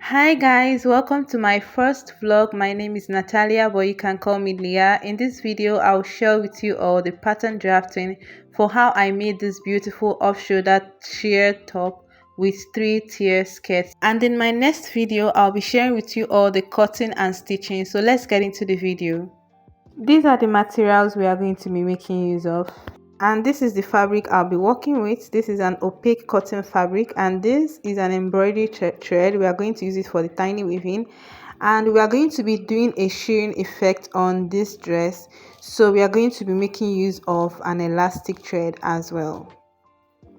Hi guys, welcome to my first vlog. My name is Natalia, but you can call me Leah. In this video, I'll share with you all the pattern drafting for how I made this beautiful off-shoulder sheer top with 3-tier skirts. And in my next video, I'll be sharing with you all the cutting and stitching. So let's get into the video. These are the materials we are going to be making use of. And this is the fabric I'll be working with. This is an opaque cotton fabric, and this is an embroidery thread. We are going to use it for the tiny weaving, and we are going to be doing a shirring effect on this dress, so we are going to be making use of an elastic thread as well.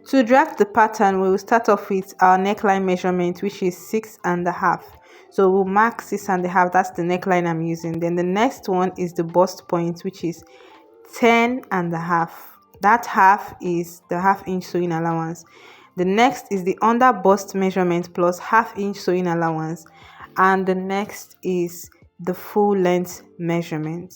To draft the pattern, we will start off with our neckline measurement, which is 6.5. So we'll mark 6.5. That's the neckline I'm using. Then the next one is the bust point, which is 10.5. That half is the half-inch sewing allowance. The next is the under bust measurement plus half-inch sewing allowance, and the next is the full length measurement.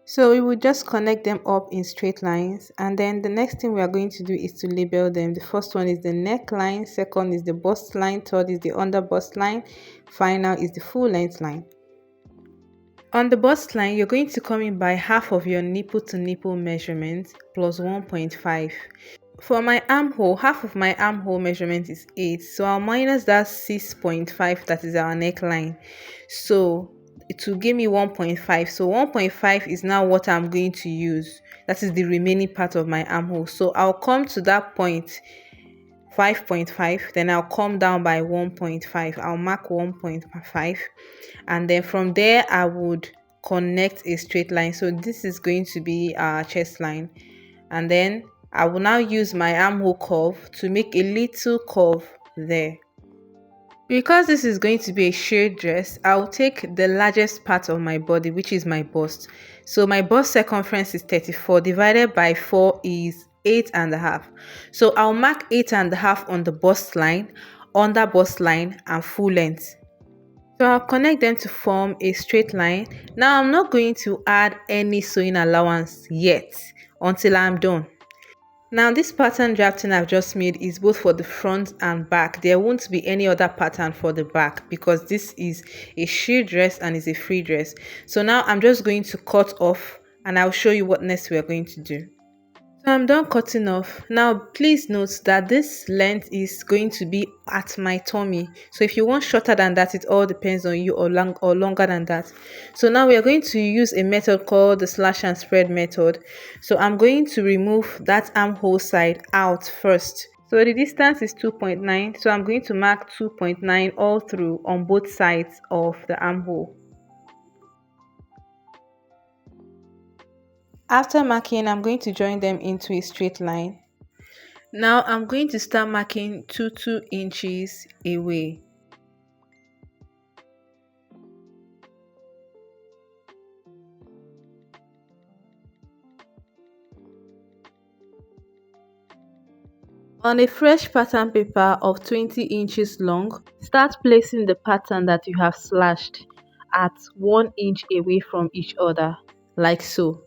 So we will just connect them up in straight lines, and then the next thing we are going to do is to label them. The first one is the neckline, second is the bust line, third is the under bust line, final is the full length line. On the bust line, you're going to come in by half of your nipple to nipple measurement plus 1.5. For my armhole, half of my armhole measurement is 8, so I'll minus that 6.5, that is our neckline. So it will give me 1.5. So 1.5 is now what I'm going to use. That is the remaining part of my armhole. So I'll come to that point 5.5, then I'll come down by 1.5. I'll mark 1.5, and then from there I would connect a straight line. So this is going to be our chest line, and then I will now use my armhole curve to make a little curve there. Because this is going to be a sheer dress, I'll take the largest part of my body, which is my bust. So my bust circumference is 34, divided by 4 is 8.5. So I'll mark 8.5 on the bust line, under bust line, and full length. So I'll connect them to form a straight line. Now I'm not going to add any sewing allowance yet until I'm done. Now this pattern drafting I've just made is both for the front and back. There won't be any other pattern for the back because this is a sheer dress and is a free dress. So now I'm just going to cut off, and I'll show you what next we are going to do. So I'm done cutting off. Now please note that this length is going to be at my tummy. So if you want shorter than that, it all depends on you, or longer than that. So now we are going to use a method called the slash and spread method. So I'm going to remove that armhole side out first. So the distance is 2.9. So I'm going to mark 2.9 all through on both sides of the armhole. After marking, I'm going to join them into a straight line. Now I'm going to start marking 2 inches away. On a fresh pattern paper of 20 inches long, start placing the pattern that you have slashed at 1 inch away from each other, like so.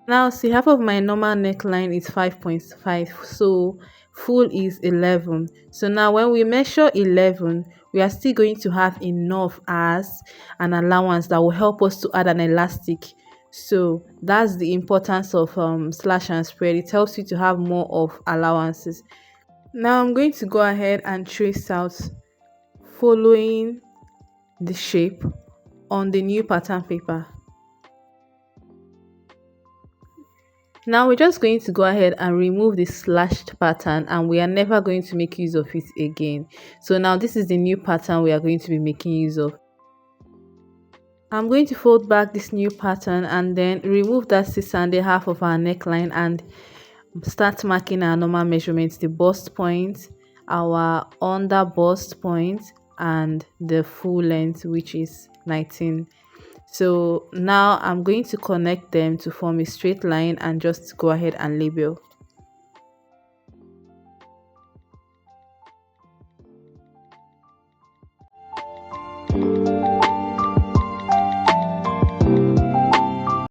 Now see, half of my normal neckline is 5.5, so full is 11. So now when we measure 11, we are still going to have enough as an allowance that will help us to add an elastic. So that's the importance of slash and spread. It helps you to have more of allowances. Now I'm going to go ahead and trace out following the shape on the new pattern paper. Now we're just going to go ahead and remove the slashed pattern, and we are never going to make use of it again. So now this is the new pattern we are going to be making use of. I'm going to fold back this new pattern and then remove that 6.5 of our neckline and start marking our normal measurements: the bust point, our under bust point, and the full length, which is 19. So now I'm going to connect them to form a straight line and just go ahead and label.